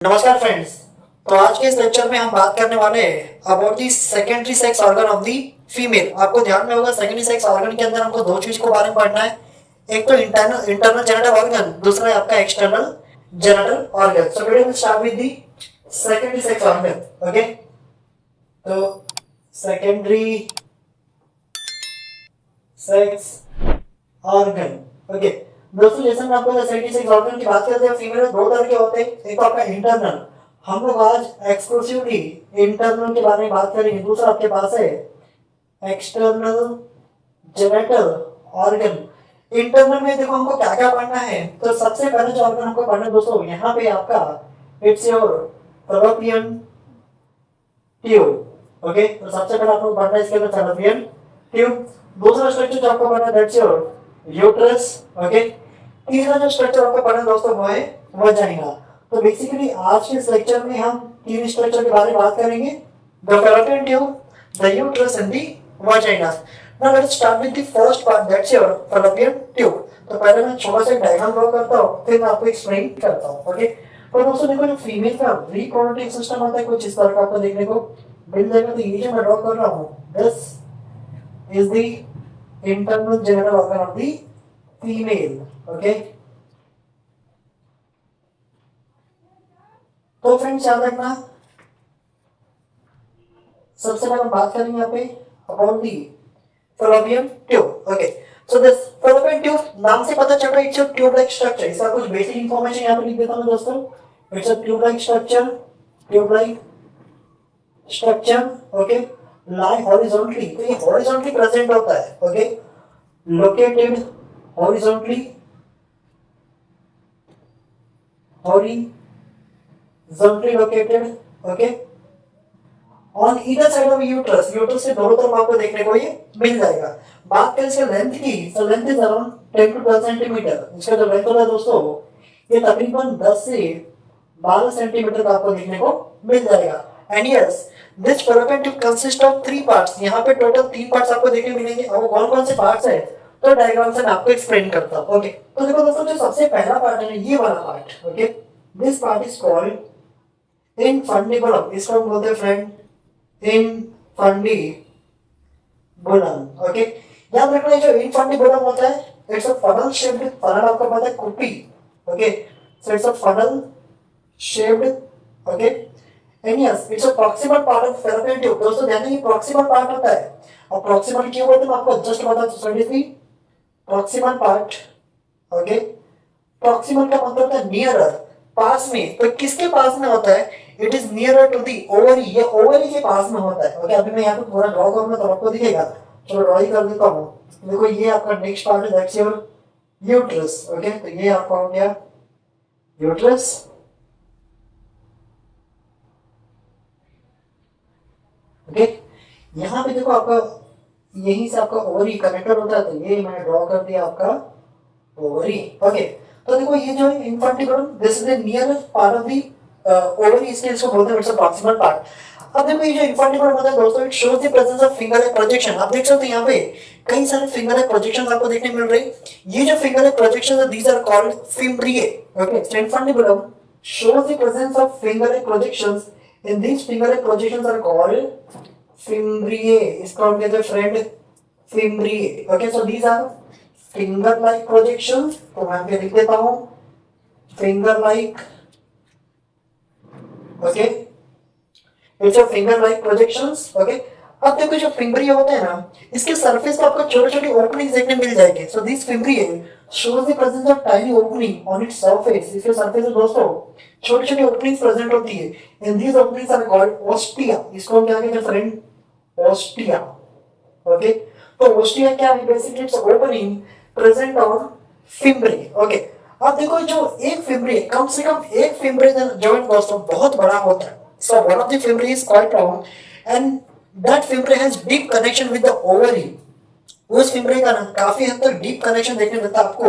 नमस्कार फ्रेंड्स। तो आज के इस लेक्चर में हम बात करने वाले हैं about the secondary sex organ of the female. आपको ध्यान में होगा सेकेंडरी सेक्स ऑर्गन के अंदर हमको दो चीज को बारे में पढ़ना है। एक तो इंटरनल जेनिटल ऑर्गन, दूसरा है आपका external genital organ. So video will start with the secondary sex organ. Okay, तो सेकेंडरी सेक्स ऑर्गन। ओके दोस्तों, जैसे मैं आपको सेकेंडरी सेक्स ऑर्गन की बात करते हैं, फीमेल में दो तरह के होते हैं। एक तो आपका इंटरनल, हम लोग आज एक्सक्लूसिवली इंटरनल के बारे में बात करेंगे। दूसरा आपके पास है एक्सटर्नल जेनिटल ऑर्गन। इंटरनल में देखो हमको क्या क्या पढ़ना है। तो सबसे पहले जो ऑर्गन हमको पढ़ना है दोस्तों, यहाँ पे आपका it's your fallopian tube. Okay, तो सबसे पहले आपको पढ़ना है इसके अंदर फैलोपियन ट्यूब। दूसरा स्ट्रक्चर जो आपको पढ़ना है दैट्स योर यूट्रस। ओके, तीसरा जो स्ट्रक्चर आपको पढ़ना है दोस्तों वो है वजाइना। तो बेसिकली आज के इस लेक्चर में हम तीन स्ट्रक्चर के बारे में बात करेंगे, the fallopian tube, the uterus and the vagina. Now let's start with the first part that's your fallopian tube. तो पहले मैं छोटा सा डायग्राम ड्रॉ करता हूं, फिर मैं आपको एक्सप्लेन करता हूं। ओके, तो दोस्तों देखो जो फीमेल का रिप्रोडक्टिव सिस्टम होता है कुछ इस तरह का आपको देखने को मिल जाएगा। तो ये जो मैं ड्रॉ कर रहा हूं this is the internal genital organ of the female. Okay, तो फ्रेंड्स याद रखना, सबसे पहले हम बात करेंगे यहाँ पे about the fallopian tube. Okay, so this fallopian tube नाम से पता चल रहा है it's a tube like structure. इसका कुछ बेसिक इंफॉर्मेशन यहाँ पे लिख देता हूँ दोस्तों। It's a tube like structure, tube like structure. Okay, lie horizontally, तो ये हॉरिजॉन्टली प्रेजेंट होता है। Okay, located horizontally located, okay, on either side of uterus। Uterus से दोनों तरफ आपको देखने को ये मिल जाएगा। बात करें इसके लेंथ की, तो length is around 10 to 12 centimetre. इसका जो लेंथ होता है दोस्तों ये तकरीबन 10 से 12 सेंटीमीटर का आपको देखने को मिल जाएगा। And yes, this fallopian tube consist of 3 parts. यहाँ पे टोटल 3 पार्ट्स आपको देखने मिलेंगे। और कौन कौन से पार्ट्स है तो डायग्राम से मैं आपको एक्सप्लेन करता हूँ। ओके, तो देखो दोस्तों जो सबसे पहला पार्ट है ये वाला part. Okay, this part is called infundibulum. इसको हम बोलते हैं फ्रेंड इनफंडिबुलम। ओके, याद रखना जो इनफंडिबुलम होता है it's a funnel shaped, funnel आपको पता है कुप्पी। Okay, so it's a funnel shaped. Okay, and yes it's a proximal part of fallopian tube. दोस्तों ध्यान दें ये प्रॉक्सिमल पार्ट होता है। और प्रॉक्सिमल क्यों बोलते हैं आपको जस्ट बता दूं। प्रॉक्सिमल पार्ट, ओके, प्रॉक्सिमल का मतलब होता है नियरर, पास में। तो किसके पास में होता है? It is nearer to the ovary. ये ओवरी के पास में होता है। ओके, अभी मैं यहाँ पे पूरा ड्रॉ करूंगा तो आपको दिखेगा। चलो ड्रॉ ही कर देता हूँ। देखो ये आपका नेक्स्ट पार्ट है दैट्स योर यूट्रस। ओके, तो ये आपका हो गया यूट्रस। ओके, यहाँ पे देखो आपका यहीं से आपका ओवरी कनेक्टेड होता है। तो ये मैंने ड्रॉ कर दिया आपका ओवरी। ओके, तो देखो ये जो है infundibulum, this is the nearest part of the ovary, इसलिए इसको बोलते हैं इट्स अ प्रॉक्सिमल पार्ट। अब देखो ये जो इनफंडिबुलम होता है दोस्तों it shows the presence of finger like projection. आप देख सकते हैं यहाँ पे कई सारे फिंगर लाइक प्रोजेक्शंस आपको देखने मिल रहे हैं। ये जो फिंगर लाइक प्रोजेक्शंस है these are called fimbriae. Okay, so infundibulum shows the presence of finger like projections, and these finger like projections are called fimbriae। इसको हम कहते हैं friend fimbriae। Okay, so these are finger like projections. तो मैं पे लिख देता हूं finger like. Okay, it's a finger like projections. Okay, अब देखो जो फिम्ब्रिए होते हैं ना इसके सरफेस पे आपको छोटे छोटे ओपनिंग्स देखने मिल जाएंगे। So this fimbriae shows the presence of tiny opening on its surface। इसके सरफेस पे दोस्तों छोटी छोटी ओपनिंग्स प्रेजेंट होती है। and these openings are called ostia। इसको हम क्या कहते हैं फ्रेंड? ostia। ओके, तो ostia क्या है? Basically it's opening present on fimbriae. Okay, अब देखो जो एक फिम्ब्रिए, कम से कम एक फिम्ब्रिए जो है दोस्तों बहुत बड़ा होता है। so one of the fimbriae is quite long and that fimbriae has deep connection with the ovary। उस फिम्ब्रिए का ना काफी हद तक डीप कनेक्शन देखने मिलता है आपको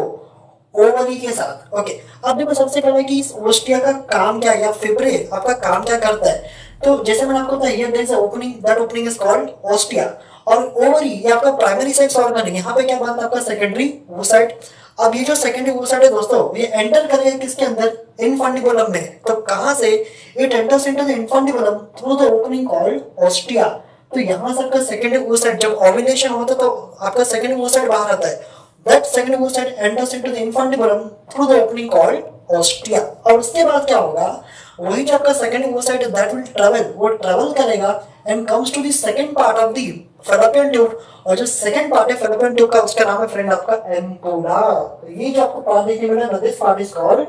ओवरी के साथ। ओके, अब देखो सबसे पहले कि इस ओस्टिया का काम क्या है या फिम्ब्रिए आपका काम क्या करता है। तो जैसे मैंने आपको बताया here there is a opening, that opening is called ostia. और ओवरी ये आपका प्राइमरी सेक्स ऑर्गन है। यहाँ पे क्या बनता है आपका सेकेंडरी ओसाइट। अब ये जो सेकेंडरी oocyte है दोस्तों, ये एंटर करेगा किसके अंदर, इनफंडिबुलम में। तो कहां से, it enters into the infundibulum through the opening called ostia. तो यहां से आपका सेकेंडरी oocyte, जब ओव्यूलेशन होता है तो आपका सेकेंडरी oocyte बाहर आता है, that secondary oocyte enters into the infundibulum through the opening called ostia. और उसके बाद क्या होगा, वही जो आपका सेकेंडरी oocyte है दैट विल ट्रेवल, वो ट्रेवल करेगा and comes to the second part of the fallopian tube. और जो सेकंड पार्ट है फैलोपियन ट्यूब का, उसका नाम है फ्रेंड आपका एम्पुला। तो ये जो आपको पार्ट देखने मिला ना, this part is called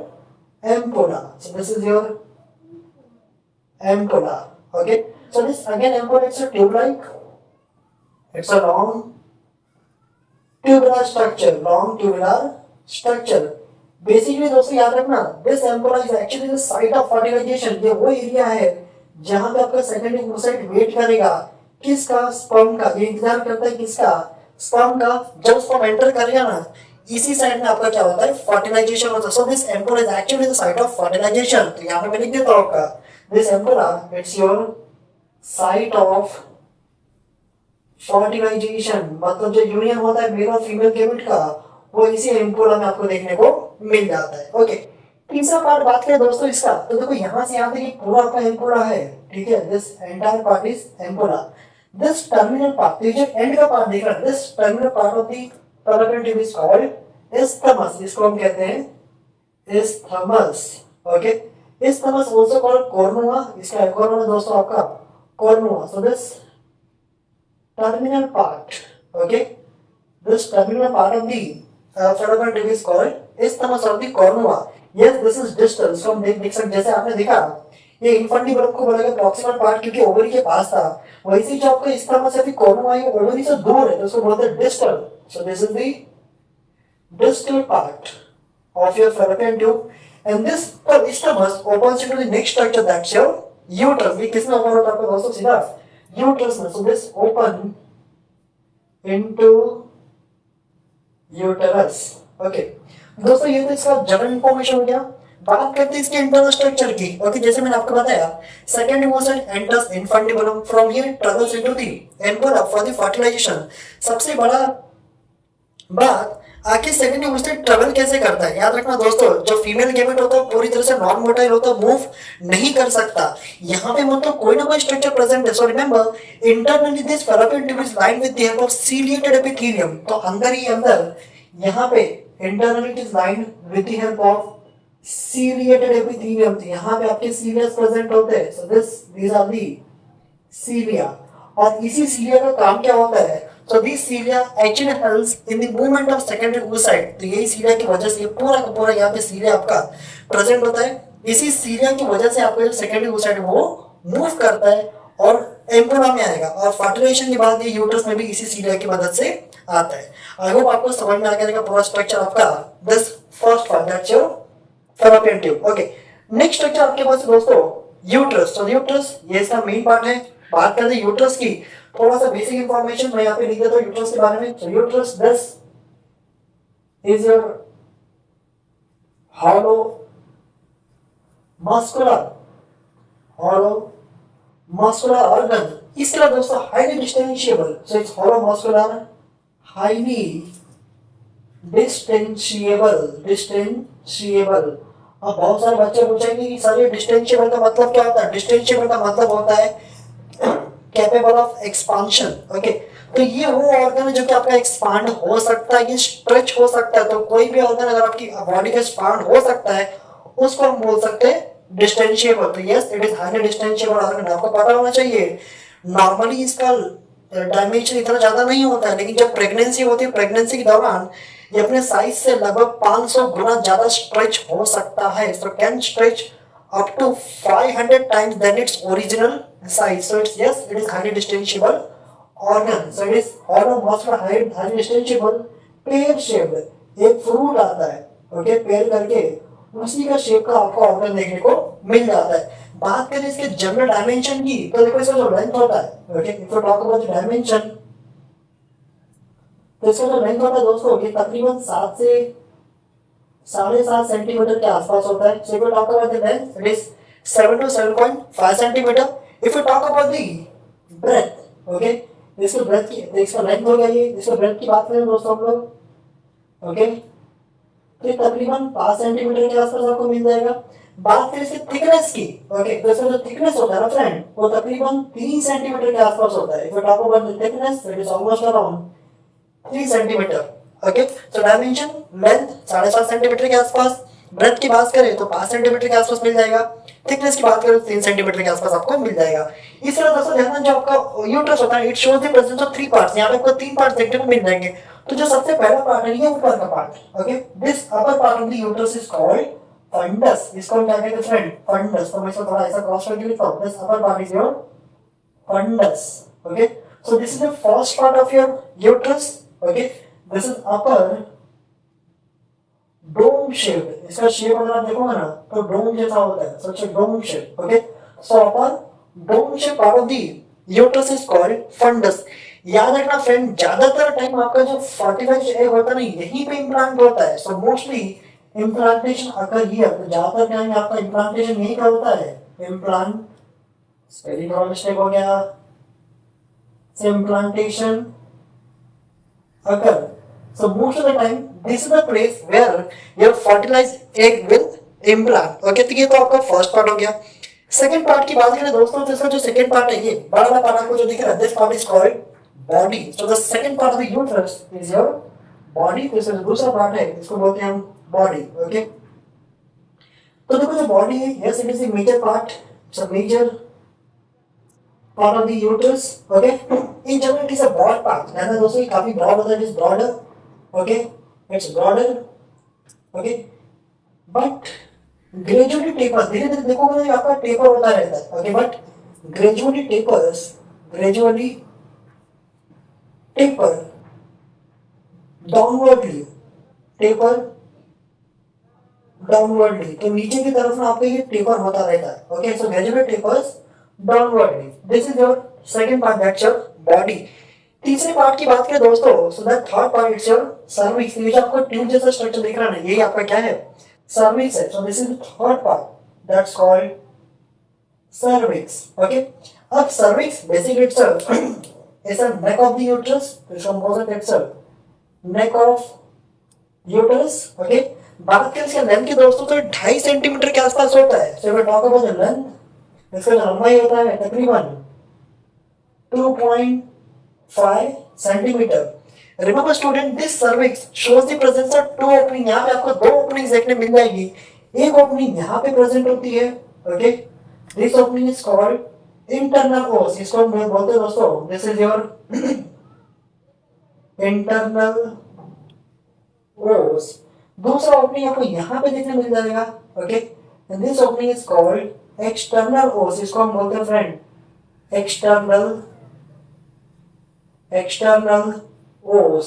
ampulla. So this is your ampulla. Okay, so this again ampulla, it's a tube like, it's a long tubular structure, long tubular structure. Basically दोस्तों याद रखना, this ampulla is actually the site of fertilization. ये वो area है जहां पे आपका secondary oocyte wait करेगा किसका, स्पर्म का। ये इंतजार करता है किसका, स्पर्म का। जब स्पर्म एंटर करेगा ना, इसी साइड में आपका क्या होता है, फर्टिलाइजेशन होता है। So this ampulla is actually the site of fertilization. तो यहां पे मैं लिख देता हूं आपका, this ampulla it's your site of fertilization. मतलब जो यूनियन होता है मेल और फीमेल गैमेट का, वो इसी एम्पुला में आपको देखने को मिल जाता है। ओके, तीसरा पार्ट बात करें दोस्तों इसका, तो देखो यहां से यहां तक एक पूरा आपका एम्पुला है, ठीक है। This entire part is ampulla. This terminal part, ये जो एंड का पार्ट देख रहा है, this terminal part of the fallopian tube is called isthmus. इसको हम कहते हैं isthmus. Okay, isthmus also called कोर्नुआ। इसका एक और नाम है दोस्तों आपका कोर्नुआ। So this terminal part, okay, this terminal part of the fallopian tube is called isthmus of the cornua. Yes, this is distal, so हम देख सकते, जैसे आपने देखा ये इनफंडिबुलम को बोला गया प्रॉक्सिमल पार्ट क्योंकि ओवरी के पास था, वैसे जो आपका isthmus है cornua ये ओवरी से दूर है तो उसको बोलते हैं distal. So this is the distal part of your fallopian tube and this isthmus opens into the next structure, that's your uterus. ये किसमें ओपन होता है आपको दोस्तों, सीधा uterus में। So this open into uterus. Okay, दोस्तों ये तो इसका जनरल इंफॉर्मेशन हो गया। बात करते हैं इसके इंटरनल स्ट्रक्चर की। ओके, जैसे मैंने आपको बताया, second oocyte enters infundibulum, from here travels into the ampulla for the fertilization। सबसे बड़ा बात, आखिर सेकेंडरी oocyte ट्रेवल कैसे करता है। याद रखना दोस्तों, जो फीमेल गैमेट होता है पूरी तरह से नॉन मोटाइल होता है, मूव नहीं कर सकता। यहाँ पे मतलब कोई ना कोई स्ट्रक्चर प्रेजेंट है। So remember, internally this fallopian tube is lined with the help of ciliated epithelium. तो अंदर ही अंदर यहाँ पे internally it is lined with the help of ciliated epithelium. तो यहाँ पे आपके सीलियास प्रेजेंट होते हैं। So these are the cilia. और इसी सीलिया का काम क्या होता है, so these cilia actually helps in the movement of secondary oocyte। तो यही सीलिया की वजह से पूरा का पूरा यहाँ पे सीलिया आपका प्रेजेंट होता है। इसी सीलिया की वजह से आपका जो सेकेंडरी oocyte वो मूव करता है और एम्पुला में आएगा, और फर्टिलाइजेशन के बाद ये यूट्रस में भी इसी सीलिया की मदद से आता है। आई होप आपको समझ में आ गया पूरा स्ट्रक्चर आपका। This first part that's your fallopian tube. Okay, next structure आपके पास दोस्तों यूट्रस। तो यूट्रस ये इसका मेन पार्ट है। बात करते हैं यूट्रस की, थोड़ा सा बेसिक इंफॉर्मेशन मैं यहाँ पे लिख देता हूँ यूट्रस के बारे में। तो uterus this is your hollow muscular organ। इसके बाद दोस्तों highly differentiable, so it's hollow muscular, highly differentiable। अब बहुत सारे बच्चे पूछेंगे कि सर ये डिस्टेंशिएबल का मतलब क्या होता है। डिस्टेंशिएबल का मतलब होता है कैपेबल ऑफ एक्सपांशन। ओके, तो ये वो ऑर्गन है जो कि आपका एक्सपांड हो सकता है, ये स्ट्रेच हो सकता है। तो कोई भी ऑर्गन अगर आपकी बॉडी का एक्सपांड हो सकता है उसको हम बोल सकते हैं डिस्टेंशिएबल। तो yes, it is highly distensible organ. आपको पता होना चाहिए नॉर्मली इसका डायमेंशन इतना ज्यादा नहीं होता है, लेकिन जब प्रेगनेंसी होती है, प्रेगनेंसी के दौरान ये अपने साइज से लगभग 500 गुना ज्यादा स्ट्रेच हो सकता है। So can stretch up to 500 times than its original size. So it's yes, it is highly distensible organ. So it is hollow muscular, highly distensible, pear shaped। एक फ्रूट आता है, ओके, पेयर करके उसी का shape का आपको organ देखने को मिल जाता है। बात करें इसके जनरल डायमेंशन की, तो देखो इसका जो लेंथ होता है, okay, if you talk about dimension, तो इसका जो लेंथ होता है दोस्तों ये तकरीबन 7 से 7.5 सेंटीमीटर के आसपास होता है। So if you talk about the length, it is 7 to 7.5 centimetre. If you talk about the breadth, okay, इसका breadth की, इसका length हो गया ये। इसका breadth की बात करें दोस्तों हम लोग, okay, तो ये तकरीबन 5 सेंटीमीटर के आसपास आपको मिल जाएगा। बात करें इसकी थिकनेस की, ओके, तो इसका जो थिकनेस होता है ना फ्रेंड, वो तकरीबन 3 सेंटीमीटर के आसपास होता है। If you talk about the thickness, it is almost around 3 centimetre. Okay, so dimension length 7.5 centimetre के आसपास, ब्रेथ की बात करें तो 5 सेंटीमीटर के आसपास मिल जाएगा, थिकनेस की बात करें तो 3 सेंटीमीटर के आसपास आपको मिल जाएगा। इस तरह दोस्तों ध्यान दें, जो आपका यूट्रस होता है, it shows the presence of 3 parts. यहाँ पे आपको 3 पार्ट्स देखने को मिल जाएंगे। तो जो सबसे पहला पार्ट है ये ऊपर का part, okay, this upper part of the uterus is called fundus. इसको हम क्या कहते हैं फ्रेंड? फंडस। तो मैं इसको थोड़ा ऐसा क्रॉस करके लिखता हूं, this upper part is your fundus. Okay, so this is the first part of your uterus. Okay, this is upper dome shaped. इसका शेप अगर आप देखोगे ना तो डोम जैसा होता है, such a dome shape. Okay, so upper dome shaped part of the uterus is called fundus. याद रखना फ्रेंड, ज्यादातर टाइम आपका जो फर्टिलाइज्ड एग होता है ना, यहीं पे इम्प्लांट होता है। So mostly implantation occur here, तो ज्यादातर टाइम आपका इम्प्लांटेशन यहीं का होता है। इम्प्लांट स्पेलिंग थोड़ा मिस्टेक हो गया, implantation occur. So most of the time this is the place where your fertilized egg will implant. Okay, तो ये तो आपका फर्स्ट पार्ट हो गया। सेकंड पार्ट की बात करें दोस्तों, तो इसका जो सेकंड पार्ट है, ये बड़ा वाला पार्ट आपको जो दिख रहा है, this part is called body. So the second part of the uterus is your body. तो इसका दूसरा पार्ट है, इसको बोलते हैं हम बॉडी। ओके, तो देखो जो बॉडी है, yes it is a major part, it's a major part of the uterus. Okay, in general it is a broad part. ध्यान दोस्तों ये काफी broad होता है, it is broader. Okay, it's broader. Okay, but gradually taper, धीरे धीरे देखोगे तो आपका taper होता रहता है। Okay, but gradually tapers, gradually taper downwardly, taper downwardly, तो नीचे की तरफ ना आपका ये taper होता रहता है। Okay, so gradually tapers downwardly. This is your second part, that's your body. तीसरे पार्ट की बात करें दोस्तों, so that third part it's your cervix. ये जो आपको ट्यूब जैसा स्ट्रक्चर दिख रहा है ना, ये आपका क्या है? cervix है। So this is the third part, that's called cervix. Okay, अब cervix basically itself is a neck of the uterus. तो इसका composite itself neck of uterus. Okay, बात करें इसके लेंथ की दोस्तों, तो 2.5 सेंटीमीटर के आसपास होता है। So we talk about the length, इसका लंबाई होता है तकरीबन 2.5 centimetre. Remember student, this cervix shows the presence of 2 opening. यहाँ पे आपको 2 ओपनिंग्स देखने मिल जाएगी। एक ओपनिंग यहाँ पे प्रेजेंट होती है। Okay, this opening is called internal ओस। इसको हम बोलते हैं दोस्तों, दिस इज योर इंटरनल ओस। दूसरा ओपनिंग आपको यहाँ पे देखने मिल जाएगा। Okay, and this opening is called external ओस। इसको हम बोलते हैं फ्रेंड एक्सटर्नल ओस।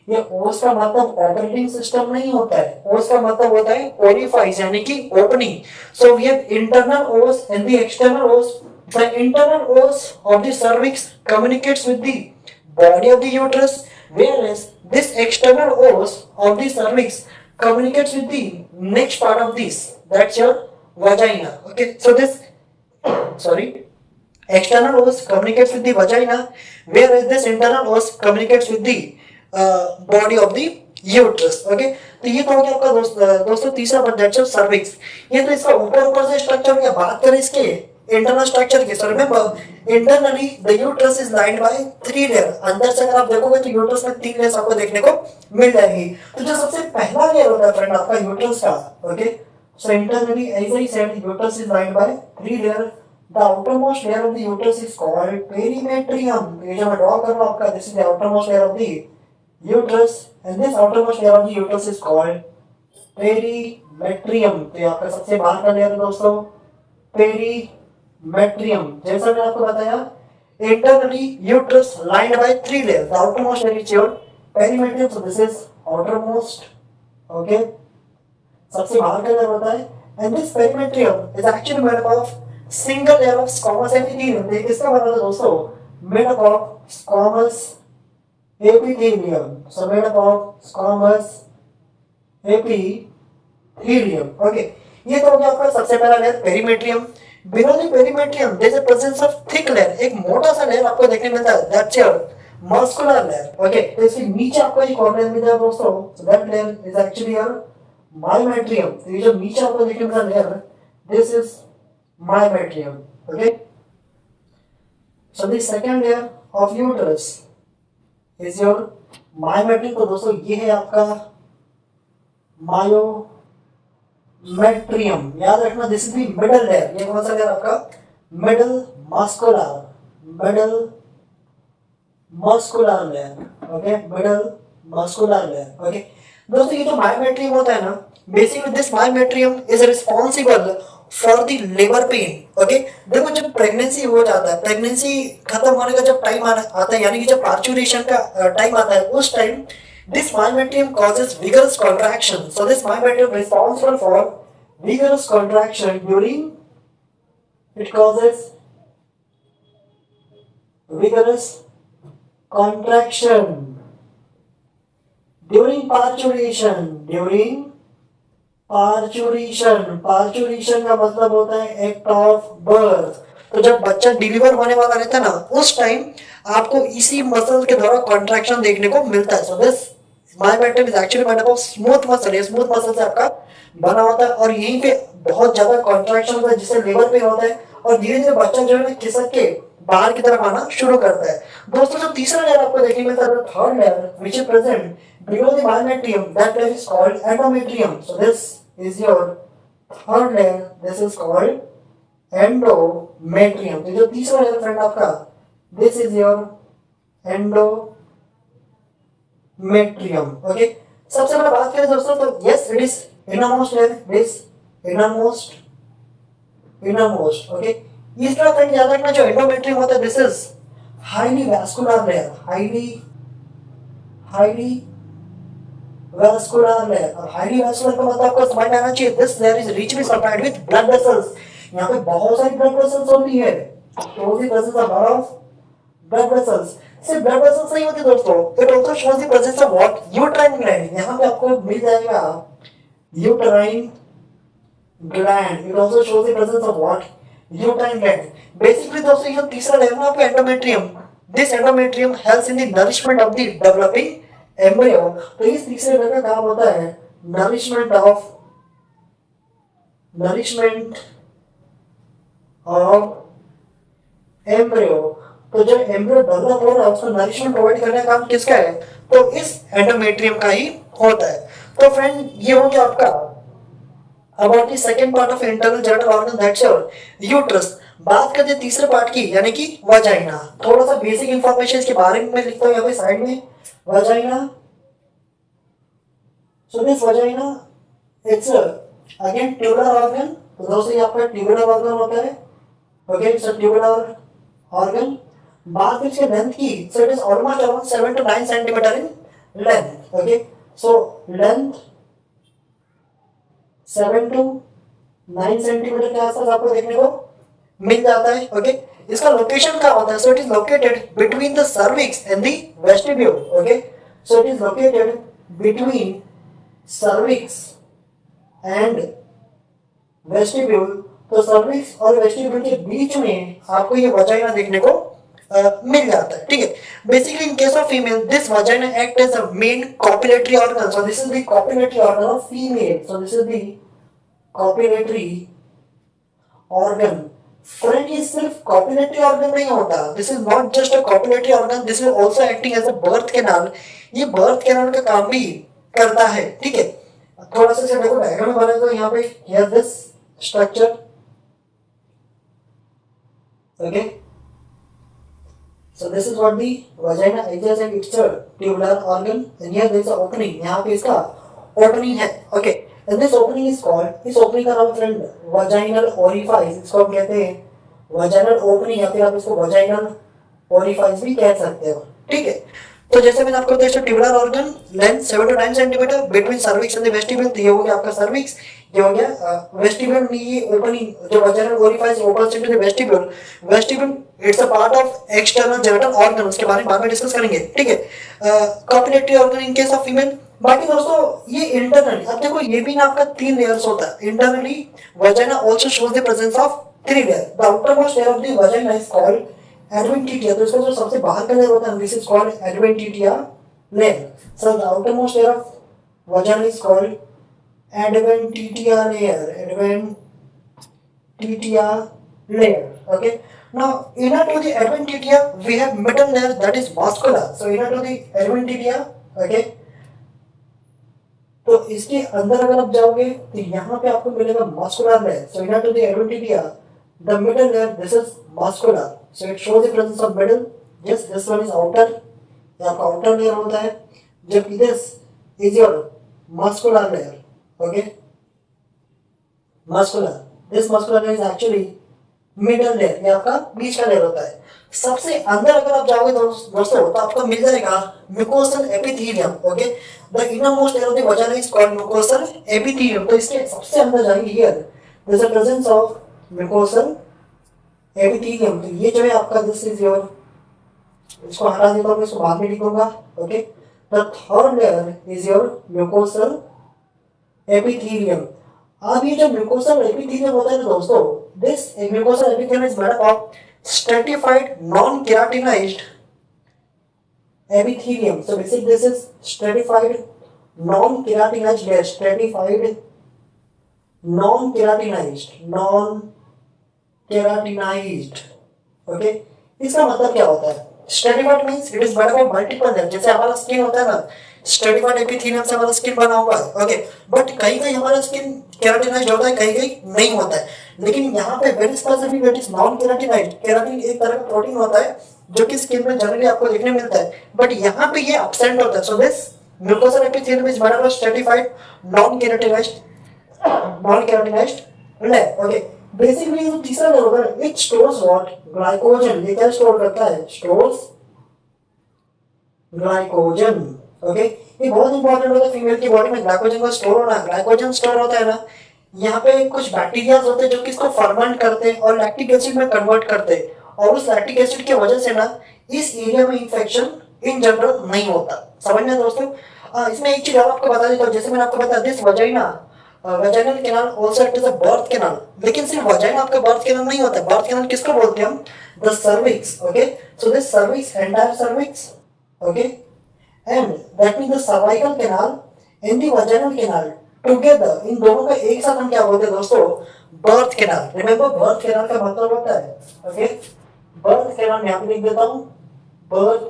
ये ओस का मतलब ऑपरेटिंग सिस्टम नहीं होता है, ओस का मतलब होता है ओरिफाइस यानी कि opening. So we have internal os and the external os. The internal os of the cervix communicates with the body of the uterus, whereas this external os of the cervix communicates with the next part of this, that's your vagina. Okay, so this external os communicates with the vagina, whereas this internal os communicates with the body of the uterus. Okay, तो ये तो हो गया आपका दोस्तों तीसरा part, that's your cervix. ये तो इसका ऊपर से स्ट्रक्चर की बात करें इसके इंटरनल स्ट्रक्चर की, सो remember internally the uterus is lined by 3 layer. अंदर से अगर आप देखोगे तो यूट्रस में 3 लेयर्स आपको देखने को मिल जाएगी। तो जो सबसे पहला लेयर होता है फ्रेंड आपका यूट्रस का, okay, so internally as I said uterus is lined by 3 layer. The outermost layer of the uterus is called perimetrium. ये जो मैं ड्रॉ कर रहा हूं आपका, this is the outermost layer of the uterus and this outermost layer of the uterus is called perimetrium. तो ये आपका सबसे बाहर का लेयर है दोस्तों, पेरीमेट्रियम। जैसा मैंने आपको बताया, internally uterus lined by 3 layers. The outermost layer is your perimetrium, so this is outermost. Okay, सबसे बाहर का लेयर होता है, and this perimetrium is actually made up of single layer of squamous epithelium. इसका मतलब है दोस्तों made up of squamous epithelium. So made up of squamous epithelium. Okay, ये तो हो गया आपका सबसे पहला layer perimetrium. Below the perimetrium there is a presence of thick layer, एक मोटा सा लेयर आपको देखने मिलता है, that's your muscular layer. Okay, तो इसके नीचे आपको एक और लेयर मिलता है दोस्तों, so that layer is actually your myometrium, ये जो नीचे आपको देखने को layer, this is myometrium. Okay, so the second layer of uterus is your myometrium. तो दोस्तों ये है आपका मायोमेट्रियम. याद रखना this is the middle layer. ये कौन सा लेयर आपका? Middle muscular, middle muscular layer. Okay, middle muscular layer. Okay दोस्तों, ये जो मायोमेट्रियम होता है ना, basically this myometrium is responsible for the labour pain. Okay, देखो जब प्रेगनेंसी हो जाता है, प्रेगनेंसी खत्म होने का जब टाइम आता है, यानी कि जब पार्चुरेशन का टाइम आता है, उस time this myometrium causes vigorous contraction. So this myometrium responsible for vigorous contraction during, it causes vigorous contraction during parturition. During parturition का मतलब होता है एक्ट ऑफ बर्थ. तो जब बच्चा डिलीवर होने वाला रहता है ना, उस टाइम आपको इसी मसल के द्वारा कॉन्ट्रैक्शन देखने को मिलता है. So this myometrium is actually made up of smooth muscle. ये स्मूथ मसल से आपका बना होता है और यहीं पे बहुत ज्यादा कॉन्ट्रैक्शन होता है जिससे लेबर पेन होता है और धीरे धीरे बच्चा जो है ना खिसक के बाहर की तरफ आना शुरू करता है. दोस्तों जो तीसरा लेयर आपको देखने को मिलता है, third layer which is present below the myometrium, that layer is called endometrium. So this is your third layer. This is called endometrium. तो जो तीसरा लेयर फ्रेंड आपका, this is your endometrium. Okay, सबसे पहले बात करें दोस्तों, तो yes it is innermost layer. This innermost. Okay, इसका फ्रेंड याद रखना, जो endometrium होता है, this is highly vascular layer. highly vascular layer. अब highly vascular का मतलब आपको समझ में आना चाहिए. This layer is richly supplied with blood vessels. यहाँ पे बहुत सारी blood vessels होती है. shows the presence of lot of blood vessels. सिर्फ blood vessels नहीं होती दोस्तों. It also shows the presence of what? Uterine gland. यहाँ पे आपको मिल जाएगा uterine gland. It also shows the presence of what? Uterine gland. Basically दोस्तों ये तीसरा लेयर ना आपका endometrium. This endometrium helps in the nourishment of the developing embryo. तो इस तीसरे लेयर का काम होता है nourishment of embryo. तो जब एम्ब्रियो डेवलप हो रहा है उसको नरिशमेंट प्रोवाइड करने का काम किसका है? तो इस एंडोमेट्रियम का ही होता है. तो फ्रेंड ये हो गया आपका about the second part of internal genital organ, that's your uterus. बात करते हैं तीसरे पार्ट की, यानी कि वजाइना. थोड़ा सा बेसिक इंफॉर्मेशन इसके बारे में लिखता हूँ यहाँ पे साइड में. Vagina, so this vagina it's again tubular organ. तो दोस्तों ये आपका ट्यूबुलर ऑर्गन होता है. Okay, it's tubular organ. बात इसके लेंथ की, so it is almost around 7 to 9 centimetre in length. Okay, so length 7 to 9 centimetre के आसपास आपको देखने को मिल जाता है. ओके, इसका लोकेशन कहाँ होता है? So it is located between the cervix and the vestibule. Okay, so it is located between cervix and vestibule. तो सर्विक्स और वेस्टिब्यूल के बीच में आपको ये वजाइना देखने को मिल जाता है. ठीक है, basically in case of female this vagina act as a main copulatory organ. So this is the copulatory organ of female. So this is the copulatory organ. Friend ये सिर्फ कॉपुलेटरी ऑर्गन नहीं होता. This is not just a copulatory organ, this is also acting as a birth canal. ये birth canal का काम भी करता है. ठीक है, थोड़ा सा देखो डायग्राम बना तो यहाँ पे here this structure. Okay, so this is what the vagina is, and it's a tubular organ, and here there is a opening. यहाँ पे इसका opening है. Okay, and this opening is called, इस opening का नाम फ्रेंड vaginal orifice. इसको हम कहते हैं vaginal opening या फिर आप इसको vaginal orifice भी कह सकते हो. ठीक है, तो जैसे मैंने आपको बताया tubular organ, length 7 to 9 centimetre between cervix and the vestibule. तो ये हो गया आपका सर्विक्स, ये हो गया वेस्टिब्यूल में ये ओपनिंग जो vaginal orifice opens into the vestibule. Vestibule it's a part of external genital organ, उसके बारे में बाद में डिस्कस करेंगे. ठीक है, copulatory organ in case of female. बाकी दोस्तों ये इंटरनली, अब देखो ये भी ना आपका 3 लेयर्स होता है. Internally vagina also shows the presence of 3 layer. The outermost layer of the vagina is called adventitia. तो इसका जो सबसे बाहर का लेयर होता है this is called adventitia layer. So the outermost layer of vagina is called adventitia layer, adventitia layer. Okay. Now inner to the adventitia we have middle layer, that is muscula. So inner to the adventitia, okay, तो इसके अंदर अगर आप जाओगे तो यहाँ पे आपको मिलेगा muscular layer. So inner to the adventitia the middle layer, this is muscular. So it shows the presence of middle. Yes, this one is outer, ये आपका आउटर लेयर होता है, जबकि this is your muscular layer. Okay, muscular, this muscular layer is actually middle layer, ये आपका बीच का layer होता है. सबसे अंदर अगर आप जाओगे दोस्तों तो आपको मिल जाएगा mucosal epithelium. Okay, the inner most layer of the vagina is called mucosal epithelium. तो इसके सबसे अंदर जाएंगे, here there is a presence of mucosal epithelium. तो ये जो है आपका दिस इज योर, इसको हटा देता हूं, इसको बाद में लिखूंगा. Okay, the third layer is your mucosal epithelium. अब ये जो म्यूकोसल एपिथेलियम होता है ना दोस्तों, this mucosal epithelium is made up of stratified non-keratinized epithelium. So basically this is stratified non-keratinized layer, stratified non-keratinized. Okay, इसका मतलब क्या होता है? Stratified means it is made up of multiple layers. जैसे हमारा स्किन होता है ना, स्ट्रेटिफाइड एपिथेलियम से हमारा स्किन बना हुआ है. ओके, बट कहीं कहीं हमारा स्किन केराटिनाइज्ड होता है, कहीं कहीं नहीं होता है. लेकिन यहाँ पे very specific it is non keratinized. Keratin एक तरह का प्रोटीन होता है जो कि स्किन में जनरली आपको देखने मिलता है, बट यहाँ पे ये एब्सेंट होता है. So this mucosal epithelium is made up of stratified non keratinized layer. Okay, basically जो तीसरा लेयर होगा इट स्टोर्स व्हाट, ग्लाइकोजन. ये क्या स्टोर करता है? Stores glycogen. ओके, ये बहुत इंपॉर्टेंट होता है फीमेल की बॉडी में, ग्लाइकोजन का स्टोर होना. ग्लाइकोजन स्टोर होता है ना, यहाँ पे कुछ बैक्टीरियाज होते हैं जो कि इसको फर्मेंट करते हैं और लैक्टिक एसिड में कन्वर्ट करते हैं, और उस लैक्टिक एसिड की वजह से ना इस एरिया में इंफेक्शन इन जनरल नहीं होता. समझ में दोस्तों? इसमें एक चीज और आपको बता देता हूँ, जैसे मैंने आपको बताया this vagina, vaginal canal also it is a birth canal. लेकिन सिर्फ वजाइना आपका बर्थ कैनाल नहीं होता. बर्थ कैनाल किसको बोलते हैं हम? The cervix. Okay, so this cervix, entire cervix, okay, and that means the cervical canal and the vaginal canal together, इन दोनों का एक साथ हम क्या बोलते हैं दोस्तों? Birth canal. Remember, birth canal का मतलब होता है, ओके, बर्थ कैनाल यहाँ पे लिख देता हूँ. बर्थ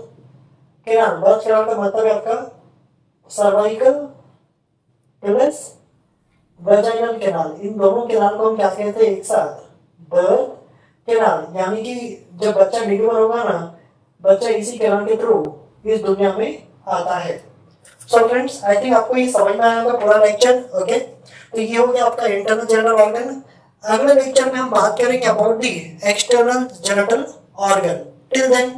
कैनाल, बर्थ कैनाल का मतलब है आपका सर्वाइकल प्लस वेजाइनल कैनाल. इन दोनों कैनाल को हम क्या कहते हैं एक साथ? Birth canal. यानी कि जब बच्चा डिलीवर होगा ना, बच्चा इसी कैनाल के थ्रू इस दुनिया में आता है. सो फ्रेंड्स, आई थिंक आपको ये समझ में आया होगा पूरा लेक्चर. ओके, तो ये हो गया आपका इंटरनल जेनिटल ऑर्गन. अगले लेक्चर में हम बात करेंगे about the external genital organ. Till then